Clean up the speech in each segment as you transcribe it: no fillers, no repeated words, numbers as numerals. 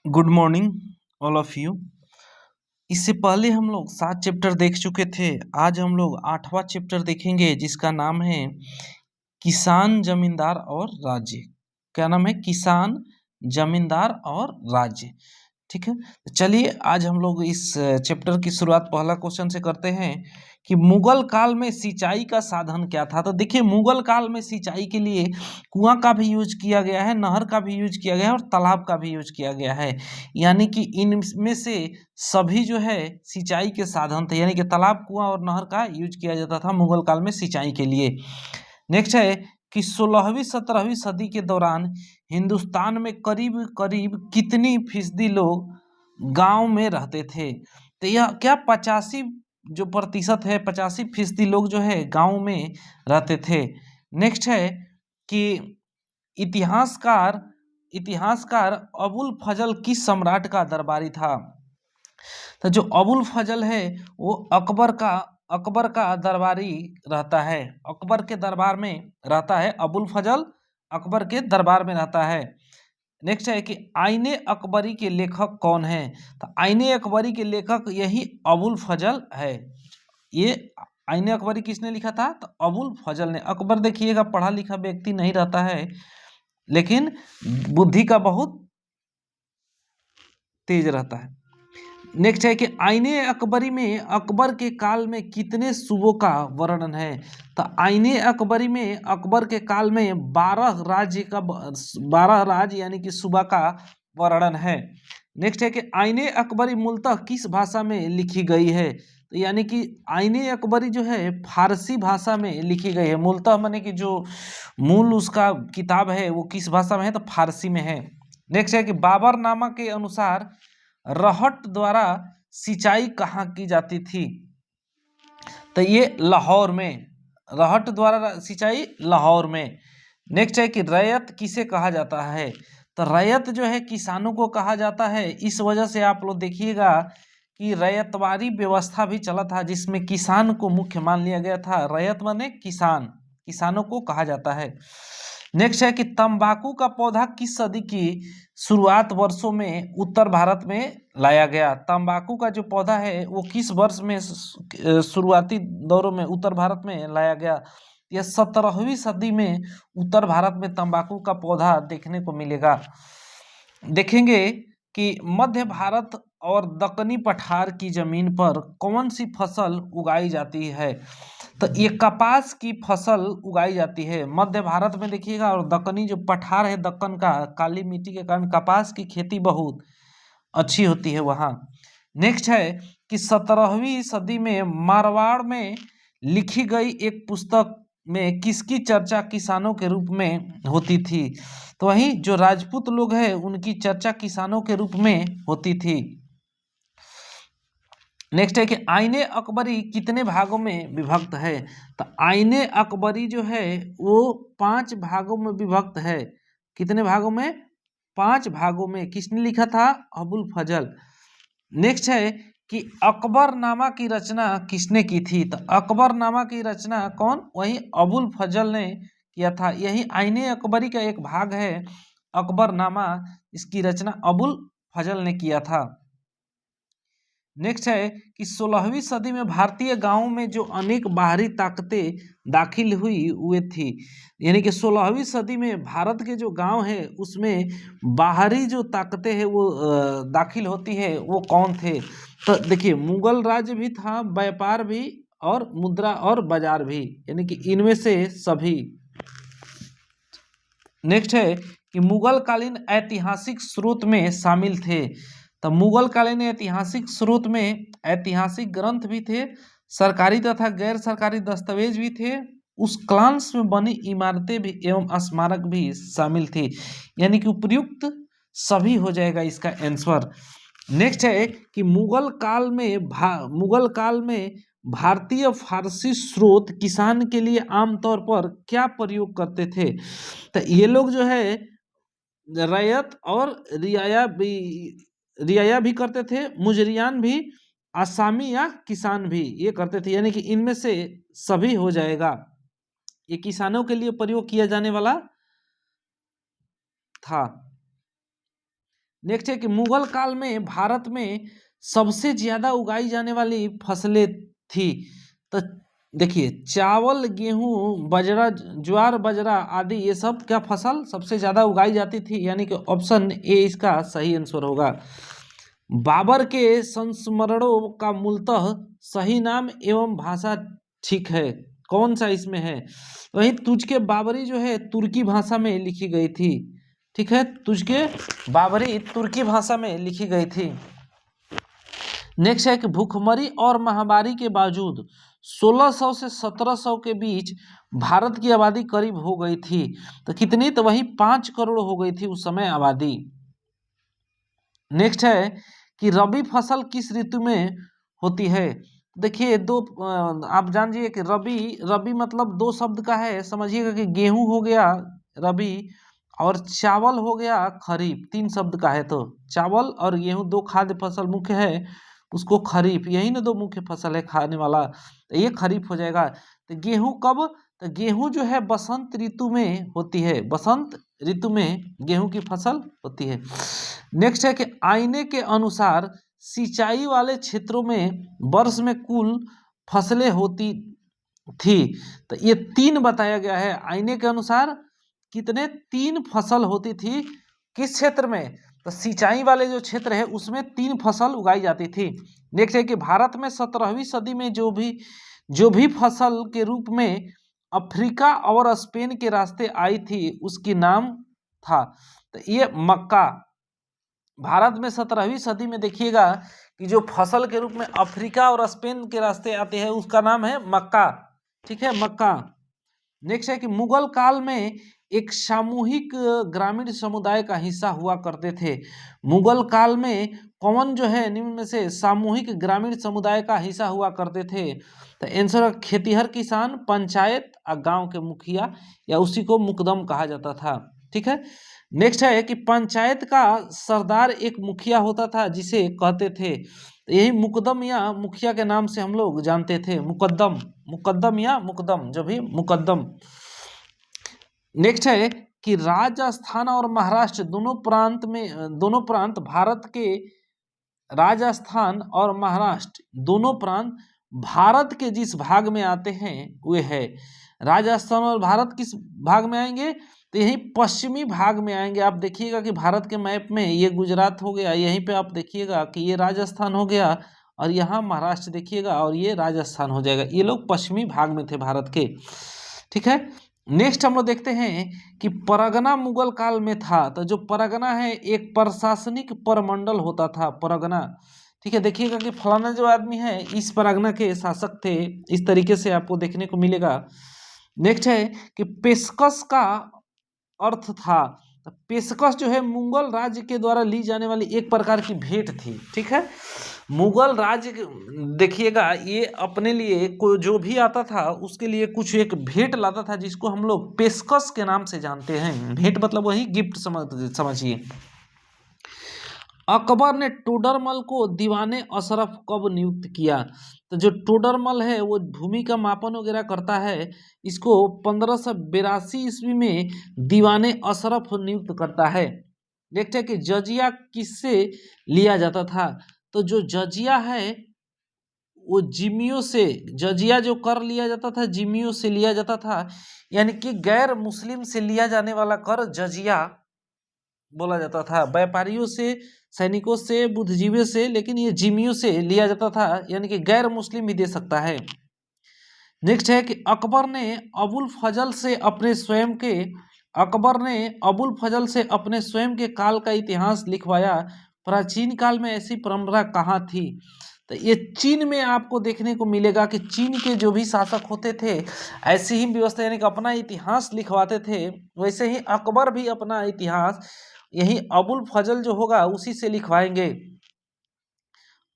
Good morning all of you. इससे पहले हम लोग 7 चैप्टर देख चुके थे। आज हम लोग 8वां चैप्टर देखेंगे जिसका नाम है किसान जमींदार और राज्य। क्या नाम है? किसान जमींदार और राज्य। ठीक है, तो चलिए आज हम लोग इस चैप्टर की शुरुआत पहला क्वेश्चन से करते हैं कि मुगल काल में सिंचाई का साधन क्या था। तो देखिए, मुगल काल में सिंचाई के लिए कुआं का भी यूज किया गया है, नहर का भी यूज किया गया है और तालाब का भी यूज किया गया है। यानी कि इनमें से सभी जो है सिंचाई के साधन थे, यानी कि तालाब, कुआं और नहर का यूज किया जाता था मुगल काल में सिंचाई के लिए। नेक्स्ट है कि 16वीं 17वीं सदी के दौरान हिंदुस्तान में करीब करीब कितनी फीसदी लोग गांव में रहते थे। तो यह क्या 85 जो प्रतिशत है, 85% लोग जो है गांव में रहते थे। नेक्स्ट है कि इतिहासकार इतिहासकार अबुल फजल किस सम्राट का दरबारी था। तो जो अबुल फजल है वो अकबर का दरबारी रहता है, अकबर के दरबार में रहता है। अबुल फजल अकबर के दरबार में रहता है। नेक्स्ट है कि आईने अकबरी के लेखक कौन है। तो आईने अकबरी के लेखक यही अबुल फजल है। ये आईने अकबरी किसने लिखा था? तो अबुल फजल ने। अकबर देखिएगा पढ़ा लिखा व्यक्ति नहीं रहता है, लेकिन बुद्धि का बहुत तेज रहता है। नेक्स्ट है कि आईने अकबरी में अकबर के काल में कितने सूबों का वर्णन है। तो आईने अकबरी में अकबर के काल में 12 राज्य यानी कि सूबा का वर्णन है। नेक्स्ट है कि आईने अकबरी मूलतः किस भाषा में लिखी गई है। तो यानी कि आईने अकबरी जो है फारसी भाषा में लिखी गई है। मूलतः माने कि जो मूल उसका किताब है वो किस भाषा में है? तो फारसी में है। नेक्स्ट है कि बाबरनामा के अनुसार रहट द्वारा सिंचाई कहाँ की जाती थी। तो ये लाहौर में, रहट द्वारा सिंचाई लाहौर में। नेक्स्ट है कि रैयत किसे कहा जाता है। तो रैयत जो है किसानों को कहा जाता है। इस वजह से आप लोग देखिएगा कि रैयतवारी व्यवस्था भी चला था जिसमें किसान को मुख्य मान लिया गया था। रैयत माने किसान, किसानों को कहा जाता है। नेक्स्ट है कि तंबाकू का पौधा किस सदी की शुरुआत वर्षों में उत्तर भारत में लाया गया। तंबाकू का जो पौधा है वो किस वर्ष में शुरुआती दौरों में उत्तर भारत में लाया गया। यह 17वीं सदी में उत्तर भारत में तंबाकू का पौधा देखने को मिलेगा। देखेंगे कि मध्य भारत और दक्कनी पठार की जमीन पर कौन सी फसल उगाई जाती है। तो ये कपास की फसल उगाई जाती है मध्य भारत में। देखिएगा, और दक्कनी जो पठार है दक्कन का, काली मिट्टी के कारण कपास की खेती बहुत अच्छी होती है वहाँ। नेक्स्ट है कि 17वीं सदी में मारवाड़ में लिखी गई एक पुस्तक में किसकी चर्चा किसानों के रूप में होती थी। तो वहीं जो राजपूत लोग हैं उनकी चर्चा किसानों के रूप में होती थी। नेक्स्ट है कि आईने अकबरी कितने भागों में विभक्त है। तो आईने अकबरी जो है वो 5 भागों में विभक्त है। कितने भागों में? 5 भागों में। किसने लिखा था? अबुल फजल। नेक्स्ट है कि अकबरनामा की रचना किसने की थी। तो अकबरनामा की रचना कौन? वही अबुल फजल ने किया था। यही आईने अकबरी का एक भाग है अकबरनामा, इसकी रचना अबुल फजल ने किया था। नेक्स्ट है कि 16वीं सदी में भारतीय गांवों में जो अनेक बाहरी ताकतें दाखिल हुए थी, यानी कि 16वीं सदी में भारत के जो गांव है उसमें बाहरी जो ताकतें हैं वो दाखिल होती है, वो कौन थे। तो देखिए, मुगल राज्य भी था, व्यापार भी और मुद्रा और बाजार भी, यानी कि इनमें से सभी। नेक्स्ट है कि मुगल कालीन ऐतिहासिक स्रोत में शामिल थे। तो मुगल कालीन ऐतिहासिक स्रोत में ऐतिहासिक ग्रंथ भी थे, सरकारी तथा गैर सरकारी दस्तावेज भी थे, उस कांस्य में बनी इमारतें भी एवं स्मारक भी शामिल थे। यानी कि उपयुक्त सभी हो जाएगा इसका आंसर। नेक्स्ट है कि मुगल काल में भारतीय फारसी स्रोत किसान के लिए आमतौर पर क्या प्रयोग करते थे। तो ये लोग जो है रैयत और रियाया भी करते थे, मुजरियान भी, आसामी या किसान भी ये करते थे। यानी कि इनमें से सभी हो जाएगा। ये किसानों के लिए प्रयोग किया जाने वाला था। नेक्स्ट है कि मुगल काल में भारत में सबसे ज्यादा उगाई जाने वाली फसलें थी। तो देखिए चावल, गेहूं, बजरा, ज्वार, बजरा आदि ये सब क्या फसल सबसे ज्यादा उगाई जाती थी, यानी कि ऑप्शन ए इसका सही आंसर होगा। बाबर के संस्मरणों का मूलतः सही नाम एवं भाषा ठीक है, कौन सा इसमें है? वही तुझके बाबरी जो है तुर्की भाषा में लिखी गई थी। ठीक है, तुझके बाबरी तुर्की भाषा में लिखी गई थी। नेक्स्ट है कि भूखमरी और महामारी के बावजूद 1600 से 1700 के बीच भारत की आबादी करीब हो गई थी। तो कितनी? तो वही 5 करोड़ हो गई थी उस समय आबादी। नेक्स्ट है कि रबी फसल किस ऋतु में होती है? देखिए आप जानिए कि रबी मतलब दो शब्द का है, समझिएगा कि गेहूं हो गया रबी और चावल हो गया खरीफ, 3 शब्द का है। तो चावल और गेहूं 2 खाद्य फसल मुख्य है, उसको खरीफ, यही ना 2 मुख्य फसल है खाने वाला, तो ये खरीफ हो जाएगा। तो गेहूं कब? तो गेहूं जो है बसंत ऋतु में होती है, बसंत ऋतु में गेहूं की फसल होती है। नेक्स्ट है कि आईने के अनुसार सिंचाई वाले क्षेत्रों में वर्ष में कुल फसलें होती थी। तो ये 3 बताया गया है आईने के अनुसार, कितने? 3 फसल होती थी किस क्षेत्र में? तो सिंचाई वाले जो क्षेत्र है उसमें 3 फसल उगाई जाती थी। नेक्स्ट है कि भारत में 17वीं सदी में जो भी फसल के रूप में अफ्रीका और स्पेन के रास्ते आई थी उसकी नाम था। तो ये मक्का, भारत में 17वीं सदी में देखिएगा कि जो फसल के रूप में अफ्रीका और स्पेन के रास्ते आते हैं उसका नाम है मक्का। ठीक है, मक्का। नेक्स्ट है कि मुगल काल में एक सामूहिक ग्रामीण समुदाय का हिस्सा हुआ करते थे। मुगल काल में कौन जो है निम्न में से सामूहिक ग्रामीण समुदाय का हिस्सा हुआ करते थे? तो आंसर खेतिहर किसान, पंचायत और गांव के मुखिया, या उसी को मुकदम कहा जाता था। ठीक है, नेक्स्ट है कि पंचायत का सरदार एक मुखिया होता था जिसे कहते थे, यही मुकदम या मुखिया के नाम से हम लोग जानते थे, मुकद्दम या मुकदम, जो भी मुकद्दम। नेक्स्ट है कि राजस्थान और महाराष्ट्र दोनों प्रांत भारत के, राजस्थान और महाराष्ट्र दोनों प्रांत भारत के जिस भाग में आते हैं वे है, राजस्थान और भारत किस भाग में आएंगे? तो यही पश्चिमी भाग में आएंगे। आप देखिएगा कि भारत के मैप में ये गुजरात हो गया, यहीं पे आप देखिएगा कि ये राजस्थान हो गया और यहाँ महाराष्ट्र देखिएगा और ये राजस्थान हो जाएगा। ये लोग पश्चिमी भाग में थे भारत के। ठीक है, नेक्स्ट हम लोग देखते हैं कि परगना मुगल काल में था। तो जो परगना है एक प्रशासनिक परमंडल होता था, परगना। ठीक है, देखिएगा कि फलाना जो आदमी है इस परगना के शासक थे, इस तरीके से आपको देखने को मिलेगा। नेक्स्ट है कि पेशकश का अर्थ था। तो पेशकश जो है मुगल राज्य के द्वारा ली जाने वाली एक प्रकार की भेंट थी। ठीक है, मुगल राज्य देखिएगा ये अपने लिए कोई जो भी आता था उसके लिए कुछ एक भेंट लाता था जिसको हम लोग पेशकश के नाम से जानते हैं। भेंट मतलब वही गिफ्ट समझिए। अकबर ने टोडरमल को दीवाने अशरफ कब नियुक्त किया? तो जो टोडरमल है वो भूमि का मापन वगैरह करता है, इसको 1582 ईस्वी में दीवाने अशरफ नियुक्त करता है। देखते हैं कि जजिया किससे लिया जाता था? तो जो जजिया है वो जिमियों से, जजिया जो कर लिया जाता था जिमियों से लिया जाता था, यानी कि गैर मुस्लिम से लिया जाने वाला कर जजिया बोला जाता था। व्यापारियों से, सैनिकों से, बुद्धिजीवियों से, लेकिन ये जिमियों से लिया जाता था, यानी कि गैर मुस्लिम भी दे सकता है। नेक्स्ट है कि अकबर ने अबुल फजल से अपने स्वयं के काल का इतिहास लिखवाया। प्राचीन काल में ऐसी परंपरा कहाँ थी? तो ये चीन में आपको देखने को मिलेगा कि चीन के जो भी शासक होते थे ऐसी ही व्यवस्था, यानी कि अपना इतिहास लिखवाते थे। वैसे ही अकबर भी अपना इतिहास यही अबुल फजल जो होगा उसी से लिखवाएंगे।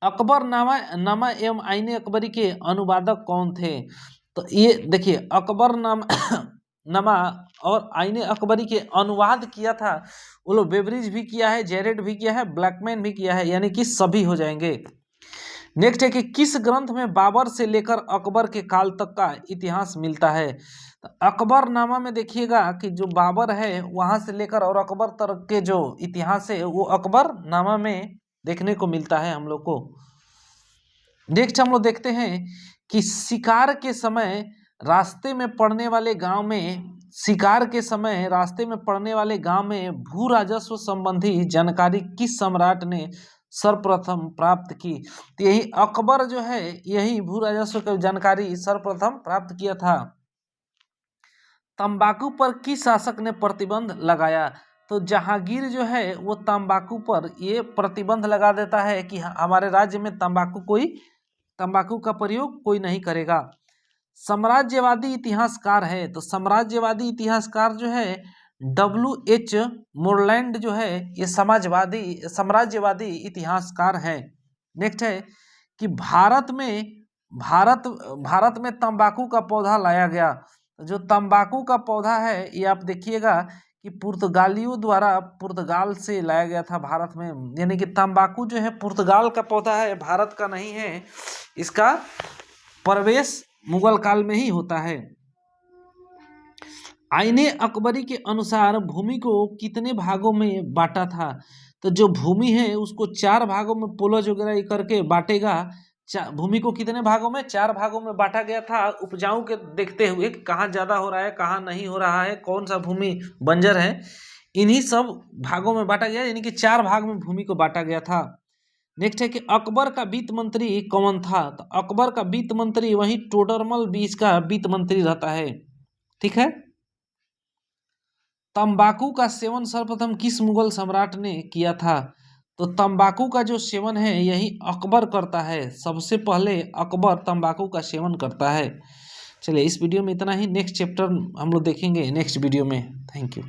अकबर नामा एवं आईने अकबरी के अनुवादक कौन थे? तो ये देखिए अकबर नामा और आईने अकबरी के अनुवाद किया था वो लोग बेबरिज भी किया है, जेरेड भी किया है, ब्लैकमैन भी किया है, यानी कि सभी हो जाएंगे। नेक्स्ट है कि किस ग्रंथ में बाबर से लेकर अकबर के काल तक का इतिहास मिलता है? तो अकबरनामा में देखिएगा कि जो बाबर है वहां से लेकर और अकबर तक के जो इतिहास है वो अकबरनामा में देखने को मिलता है हम लोग को। नेक्स्ट हम लोग देखते हैं कि शिकार के समय रास्ते में पड़ने वाले गांव में भू राजस्व संबंधी जानकारी किस सम्राट ने सर्वप्रथम प्राप्त की। तो यही अकबर जो है यही भू राजस्व की जानकारी सर्वप्रथम प्राप्त किया था। तंबाकू पर किस शासक ने प्रतिबंध लगाया। तो जहांगीर जो है वो तंबाकू पर ये प्रतिबंध लगा देता है कि हमारे राज्य में तंबाकू का प्रयोग कोई नहीं करेगा। साम्राज्यवादी इतिहासकार है, तो साम्राज्यवादी इतिहासकार जो है W.H. मोरलैंड जो है ये साम्राज्यवादी इतिहासकार है। नेक्स्ट है कि भारत में तंबाकू का पौधा लाया गया। जो तंबाकू का पौधा है ये आप देखिएगा कि पुर्तगालियों द्वारा पुर्तगाल से लाया गया था भारत में, यानी कि तंबाकू जो है पुर्तगाल का पौधा है, भारत का नहीं है। इसका प्रवेश मुगल काल में ही होता है। आईने अकबरी के अनुसार भूमि को कितने भागों में बांटा था। तो जो भूमि है उसको 4 भागों में पूर्वज वगैरह करके बांटेगा। भूमि को कितने भागों में 4 भागों में बांटा गया था, उपजाऊ के देखते हुए कि कहाँ ज्यादा हो रहा है कहाँ नहीं हो रहा है, कौन सा भूमि बंजर है, इन्हीं सब भागों में बांटा गया, यानी कि 4 भाग में भूमि को बांटा गया था। नेक्स्ट है कि अकबर का वित्त मंत्री कौन था। तो अकबर का वित्त मंत्री वही टोडरमल 20 का वित्त मंत्री रहता है। ठीक है। तंबाकू का सेवन सर्वप्रथम किस मुगल सम्राट ने किया था। तो तंबाकू का जो सेवन है यही अकबर करता है, सबसे पहले अकबर तंबाकू का सेवन करता है। चलिए इस वीडियो में इतना ही, नेक्स्ट चैप्टर हम लोग देखेंगे नेक्स्ट वीडियो में। Thank you.